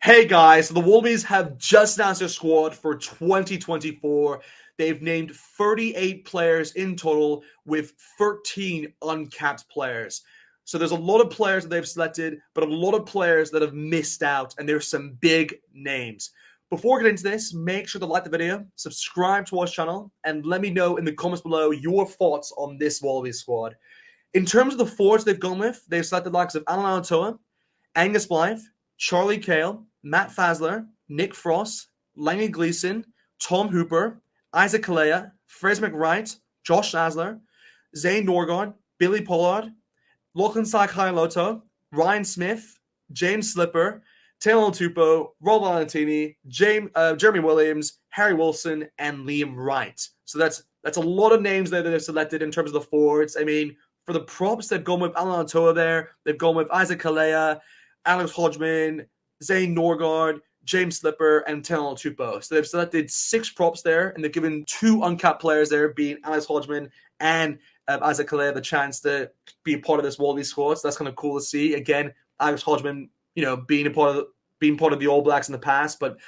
Hey guys, so the Wallabies have just announced their squad for 2024. They've named 38 players in total with 13 uncapped players. So there's a lot of players that they've selected, but a lot of players that have missed out, and there's some big names. Before we get into this, make sure to like the video, subscribe to our channel, and let me know in the comments below your thoughts on this Wallabies squad. In terms of the forwards they've gone with, they've selected the likes of Alan Alatoa, Angus Blythe, Charlie Cale, Matt Fasler, Nick Frost, Langley Gleeson, Tom Hooper, Isaac Kalea, Fraser McWright, Josh Asler, Zane Norgard, Billy Pollard, Lachlan Sakai-Loto, Ryan Smith, James Slipper, Taylor Tupo, Rob Valentini, Jeremy Williams, Harry Wilson, and Liam Wright. So that's a lot of names there that they've selected in terms of the forwards. I mean, for the props, they've gone with Alan Alatoa there. They've gone with Isaac Kalea, Alex Hodgman, Zane Norgard, James Slipper, and Taylor Tupo. So they've selected 6 props there, and they've given 2 uncapped players there, being Alex Hodgman and Isaac Kalea, the chance to be a part of this Wallabies squad. So that's kind of cool to see. Again, Alex Hodgman, being part of the All Blacks in the past, but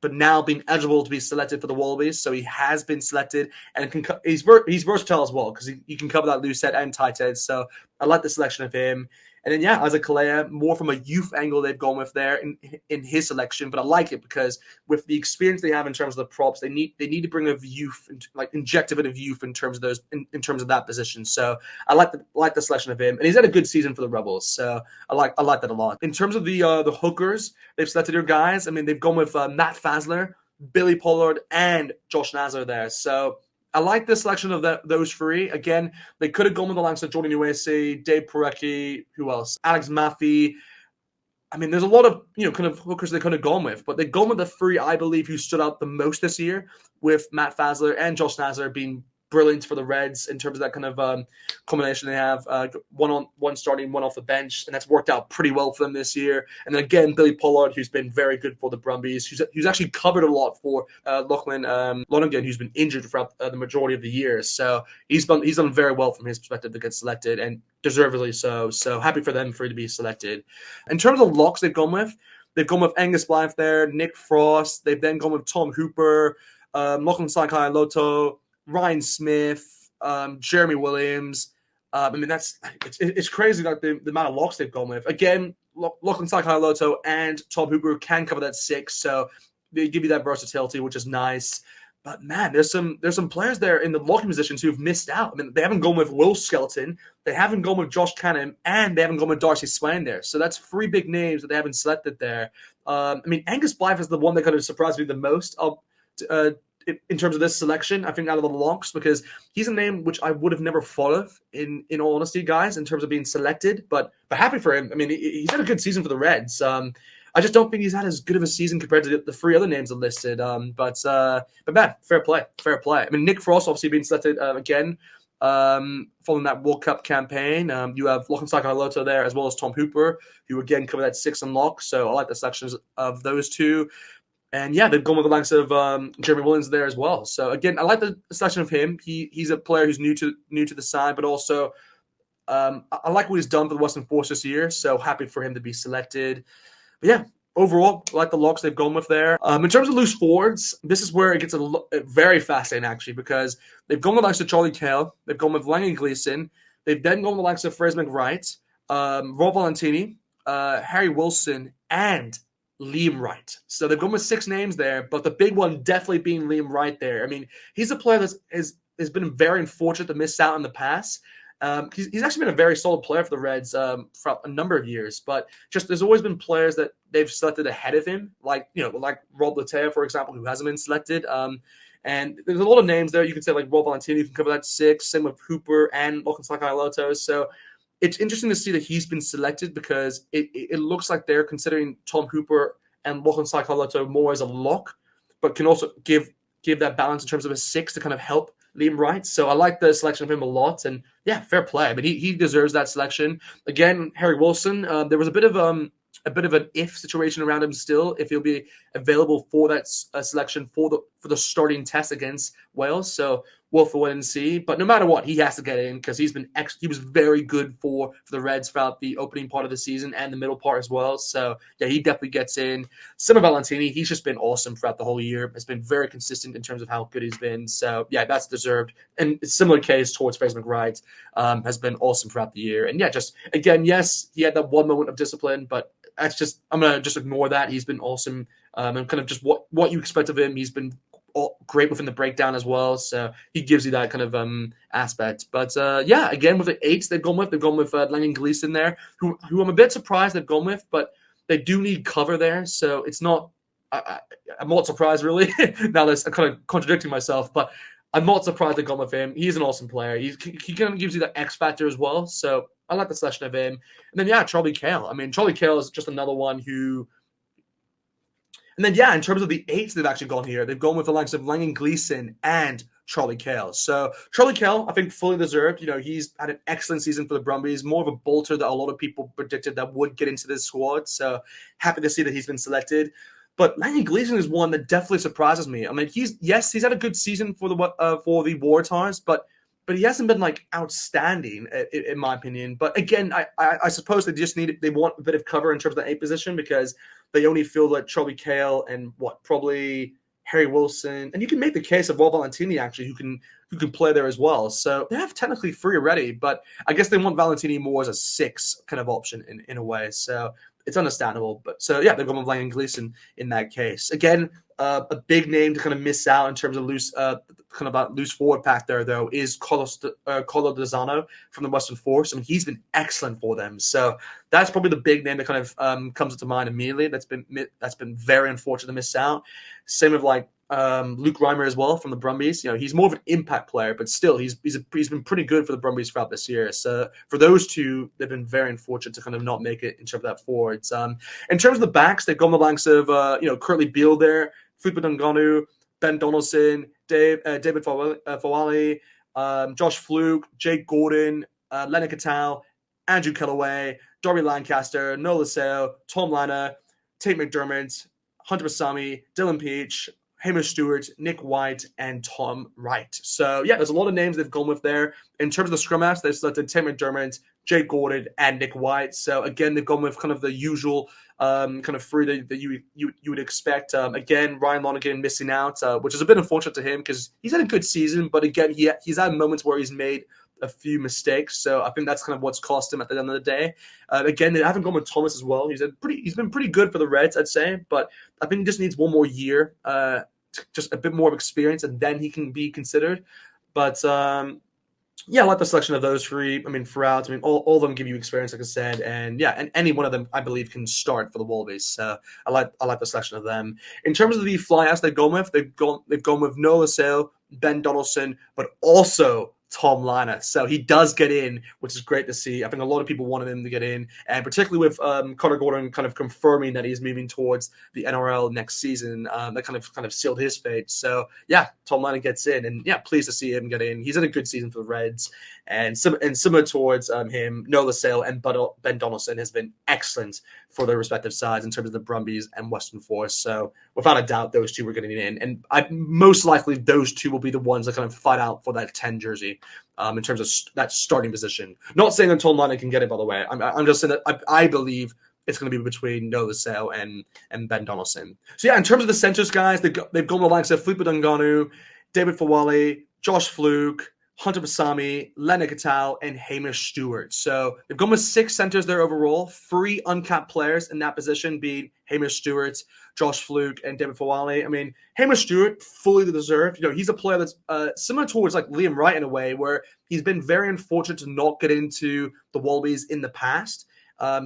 now being eligible to be selected for the Wallabies. So he has been selected, and he's versatile as well because he can cover that loose head and tight head. So I like the selection of him. And then, Isaac Kalea, more from a youth angle they've gone with there in his selection. But I like it because with the experience they have in terms of the props, they need to bring a youth, like inject a bit of youth in terms of those in terms of that position. So I like the selection of him, and he's had a good season for the Rebels. So I like that a lot. In terms of the hookers, they've selected their guys. I mean, they've gone with Matt Fasler, Billy Pollard, and Josh Nazar there. So I like the selection of those 3. Again, they could have gone with the likes of Jordan Uese, Dave Parecki, who else? Alex Maffey. I mean, there's a lot of kind of hookers they could have gone with, but they've gone with the 3 I believe who stood out the most this year, with Matt Fasler and Josh Nazar being brilliant for the Reds in terms of that kind of combination they have. One starting, one off the bench, and that's worked out pretty well for them this year. And then again, Billy Pollard, who's been very good for the Brumbies, who's actually covered a lot for Lachlan Lonergan, who's been injured throughout the majority of the year. So he's done very well from his perspective to get selected, and deservedly so. So happy for them to be selected. In terms of locks they've gone with Angus Blythe there, Nick Frost. They've then gone with Tom Hooper, Lachlan Sakai-Loto, Ryan Smith, Jeremy Williams. I mean, it's crazy like the amount of locks they've gone with. Again, Lachlan Sakai-Loto and Tom Hooper can cover that 6, so they give you that versatility, which is nice. But man, there's some players there in the locking positions who've missed out. I mean, they haven't gone with Will Skelton, they haven't gone with Josh Cannon, and they haven't gone with Darcy Swain there. So that's 3 big names that they haven't selected there. I mean, Angus Blythe is the one that kind of surprised me the most in terms of this selection, I think, out of the locks, because he's a name which I would have never thought of, in all honesty, guys, in terms of being selected. But happy for him. I mean, he's had a good season for the Reds. I just don't think he's had as good of a season compared to the 3 other names that listed. But man, fair play. I mean, Nick Frost obviously being selected again, following that World Cup campaign. You have Lachlan Sakai-Loto there, as well as Tom Hooper, who again cover that 6 and lock. So I like the selections of those 2. And they've gone with the likes of Jeremy Williams there as well. So again, I like the selection of him. He's a player who's new to the side, but also I like what he's done for the Western Force this year. So happy for him to be selected. But overall, I like the locks they've gone with there. In terms of loose forwards, this is where it gets very fascinating, actually, because they've gone with the likes of Charlie Cale, they've gone with Langley Gleeson, they've then gone with the likes of Fraser McWright, Rob Valentini, Harry Wilson, and Liam Wright. So they've gone with 6 names there, but the big one definitely being Liam Wright there. I mean, he's a player that has been very unfortunate to miss out in the past. He's actually been a very solid player for the Reds for a number of years, but just there's always been players that they've selected ahead of him, like Rob Latea, for example, who hasn't been selected. And there's a lot of names there. You can say like Rob Valentini, who can cover that 6, same with Hooper and Lachlan Sakai-Loto. So it's interesting to see that he's been selected, because it looks like they're considering Tom Hooper and Lachlan Sakai-Loto more as a lock, but can also give that balance in terms of a 6 to kind of help Liam Wright. So I like the selection of him a lot, and fair play. I mean, he deserves that selection. Again, Harry Wilson, there was a bit of an if situation around him still, if he'll be available for that selection for the starting test against Wales. So we'll have to wait and see. But no matter what, he has to get in because he was very good for the Reds throughout the opening part of the season and the middle part as well. So yeah, he definitely gets in. Sima Valentini, he's just been awesome throughout the whole year. Has been very consistent in terms of how good he's been. So yeah, that's deserved. And similar case towards Fraser McBride, has been awesome throughout the year. And yeah, just again, yes, he had that one moment of discipline, but I'm gonna just ignore that. He's been awesome, and kind of just what you expect of him. He's been great within the breakdown as well, so he gives you that kind of aspect. But yeah, again with the eights they've gone with Langan Gleeson there, who I'm a bit surprised they've gone with, but they do need cover there, so it's not. I'm not surprised really. Now I'm kind of contradicting myself, but I'm not surprised they've gone with him. He's an awesome player. He kind of gives you that X factor as well, so I like the selection of him. And then yeah, Charlie Cale. I mean, Charlie Cale is just another one who. And then, yeah, in terms of the eights they've actually gone here, they've gone with the likes of Langan Gleeson and Charlie Cale. So Charlie Cale, I think, fully deserved. He's had an excellent season for the Brumbies, more of a bolter that a lot of people predicted that would get into this squad. So happy to see that he's been selected. But Langan Gleeson is one that definitely surprises me. I mean, he's had a good season for the Waratahs, but he hasn't been like outstanding in my opinion. But again, I suppose they want a bit of cover in terms of the eight position because they only feel that Charlie Cale and probably Harry Wilson, and you can make the case of Rob Valentini actually who can play there as well. So they have technically three already, but I guess they want Valentini more as a six kind of option in a way. So it's understandable. But so yeah, they're going with Langan Gleeson in that case. Again, a big name to kind of miss out in terms of loose forward pack there though is Carlos Lozano from the Western Force. I mean, he's been excellent for them. So that's probably the big name that kind of comes to mind immediately. That's been very unfortunate to miss out. Same with like Luke Reimer as well from the Brumbies. He's more of an impact player, but still he's been pretty good for the Brumbies throughout this year. So for those two, they've been very unfortunate to kind of not make it in terms of that forwards. In terms of the backs, they've gone the likes of Curtly Beale there, Fupa Dunganu, Ben Donaldson, David Fawali, Josh Fluke, Jake Gordon, Leonard Cattell, Andrew Kellaway, Darby Lancaster, Noah Laseo, Tom Lana, Tate McDermott, Hunter Basami, Dylan Peach, Hamish Stewart, Nick White, and Tom Wright. So, yeah, there's a lot of names they've gone with there. In terms of the scrum halves, they've selected Tate McDermott, Jake Gordon, and Nick White. So, again, they've gone with kind of the usual kind of three that you would expect. Again, Ryan Lonergan missing out, which is a bit unfortunate to him because he's had a good season, but again, he's had moments where he's made a few mistakes. So I think that's kind of what's cost him at the end of the day. Again, they haven't gone with Thomas as well. He's been pretty good for the Reds, I'd say, but I think he just needs one more year, just a bit more of experience, and then he can be considered. But yeah, I like the selection of those three. I mean, throughout, all of them give you experience, like I said, and yeah, and any one of them, I believe, can start for the Wallabies. So I like the selection of them. In terms of the flyouts they've gone with, they've gone with Noah Laseo, Ben Donaldson, but also Tom Lana. So he does get in, which is great to see. I think a lot of people wanted him to get in, and particularly with Connor Gordon kind of confirming that he's moving towards the NRL next season, that kind of sealed his fate. So yeah, Tom Lana gets in, and yeah, pleased to see him get in. He's had a good season for the Reds, and similar towards him, Noah Laseo and Ben Donaldson has been excellent for their respective sides in terms of the Brumbies and Western Force. So without a doubt, those two were getting in, and most likely those two will be the ones that kind of fight out for that 10 jersey. In terms of that starting position. Not saying that Tom Lana can get it, by the way. I'm just saying that I believe it's going to be between Noah Laseo and Ben Donaldson. So, yeah, in terms of the centers, guys, they've gone the likes of Flipa Dunganu, David Fawali, Josh Fluke, Hunter Basami, Leonard Cattell, and Hamish Stewart. So they've gone with 6 centers there overall, 3 uncapped players in that position being Hamish Stewart, Josh Fluke, and David Fawali. I mean, Hamish Stewart, fully deserved. He's a player that's similar towards like Liam Wright in a way, where he's been very unfortunate to not get into the Wallabies in the past.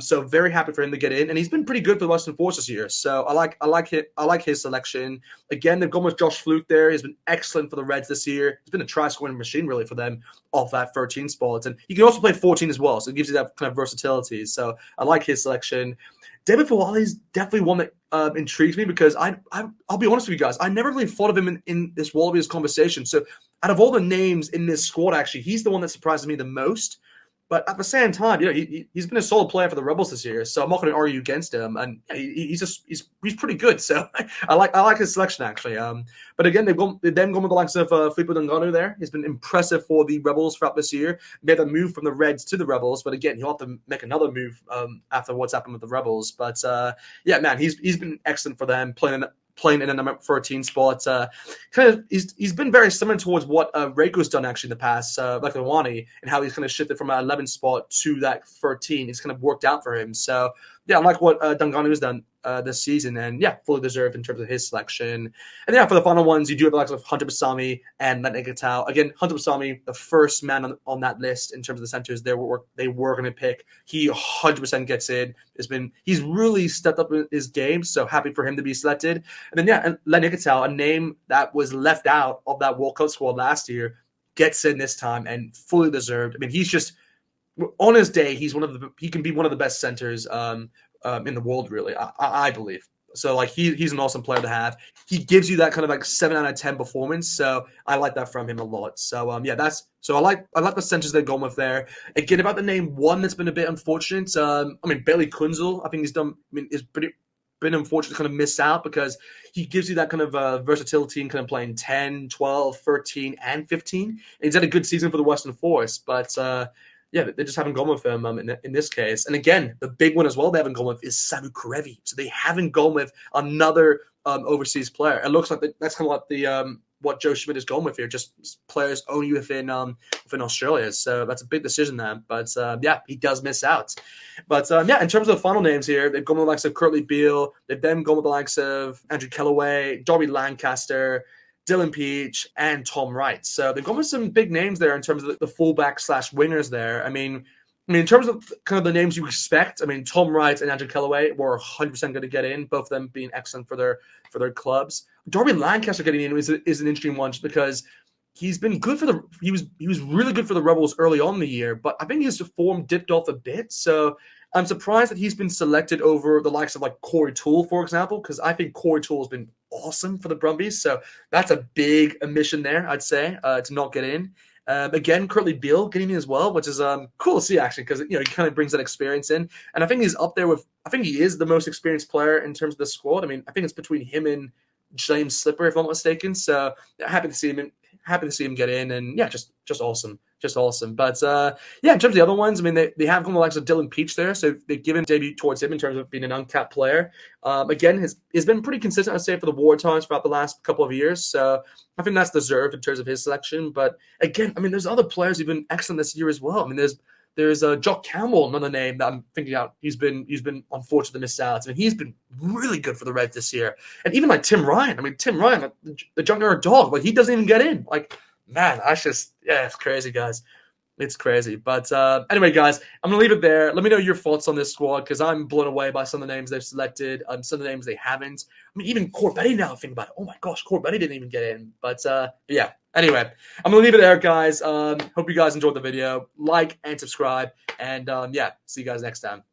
So very happy for him to get in, and he's been pretty good for the Western Force this year. So I like his selection. Again, they've gone with Josh Fluke there. He's been excellent for the Reds this year. He's been a try scoring machine really for them off that 13 spot, and he can also play 14 as well. So it gives you that kind of versatility. So I like his selection. David Fawali is definitely one that intrigues me because I'll be honest with you guys, I never really thought of him in this Wallabies conversation. So out of all the names in this squad, actually, he's the one that surprises me the most. But at the same time, he's been a solid player for the Rebels this year, so I'm not going to argue against him. And he's pretty good. So I like his selection actually. But again, they've gone with the likes of Filipe Dunganu there. He's been impressive for the Rebels throughout this year. Made a move from the Reds to the Rebels, but again, he'll have to make another move after what's happened with the Rebels. But yeah, man, he's been excellent for them playing in a number 13 spot. He's been very similar towards what Reiko's done actually in the past, like Lawani, and how he's kind of shifted from an 11 spot to that 13. It's kind of worked out for him. So yeah, I like what Dunganu has done this season, and yeah, fully deserved in terms of his selection. And yeah, for the final ones, you do have the likes of Hunter Basami and Len Ikitau. Again, Hunter Basami, the first man on that list in terms of the centers they were going to pick. He 100% gets in. He's really stepped up in his game, so happy for him to be selected. And then yeah, and Len Ikitau, a name that was left out of that World Cup squad last year, gets in this time and fully deserved. I mean, he's just on his day, he can be one of the best centers in the world, really. I believe. So like he's an awesome player to have. He gives you that kind of like 7 out of 10 performance. So I like that from him a lot. So yeah, I like the centers they're going with there. Again, about the name one that's been a bit unfortunate. I mean Bailey Kunzel, I think is been unfortunate to kind of miss out because he gives you that kind of versatility in kind of playing 10, 12, 13, and 15. And he's had a good season for the Western Force, but yeah, they just haven't gone with him in this case. And again, the big one as well they haven't gone with is Samu Karevi. So they haven't gone with another overseas player. It looks like that's kind of like the what Joe Schmidt is going with here, just players only within Australia. So that's a big decision there. But yeah, he does miss out. But yeah, in terms of the final names here, they've gone with the likes of Kurtley Beale. They've then gone with the likes of Andrew Kellaway, Darby Lancaster, Dylan Peach, and Tom Wright. So they've gone with some big names there in terms of the fullback / wingers there. I mean, in terms of kind of the names you expect, I mean, Tom Wright and Andrew Kellaway were 100% going to get in, both of them being excellent for their clubs. Darby Lancaster getting in is an interesting one just because he's been good for he was really good for the Rebels early on in the year, but I think his form dipped off a bit. So I'm surprised that he's been selected over the likes of like Corey Toole, for example, because I think Corey Toole has been awesome for the Brumbies. So that's a big omission there, I'd say, to not get in. Again, Kurtley Beale getting in as well, which is cool to see actually, because he kind of brings that experience in, and I think he's up there with. I think he is the most experienced player in terms of the squad. I mean, I think it's between him and James Slipper, if I'm not mistaken. So happy to see him get in, and yeah, just awesome. Just awesome. But yeah, in terms of the other ones, I mean, they have gone the likes of Dylan Peach there, so they've given debut towards him in terms of being an uncapped player. Again, he's been pretty consistent, I'd say, for the War Times throughout the last couple of years. So I think that's deserved in terms of his selection. But again, I mean, there's other players who've been excellent this year as well. I mean, there's Jock Campbell, another name that I'm thinking out. He's been unfortunate to miss out. I mean, he's been really good for the Reds this year. And even like Tim Ryan. I mean, Tim Ryan, the junkyard dog, like he doesn't even get in. Like, man, it's crazy, guys. It's crazy. But anyway, guys, I'm going to leave it there. Let me know your thoughts on this squad because I'm blown away by some of the names they've selected, some of the names they haven't. I mean, even Corbetti now, think about it. Oh, my gosh, Corbetti didn't even get in. But yeah, anyway, I'm going to leave it there, guys. Hope you guys enjoyed the video. Like and subscribe. And yeah, see you guys next time.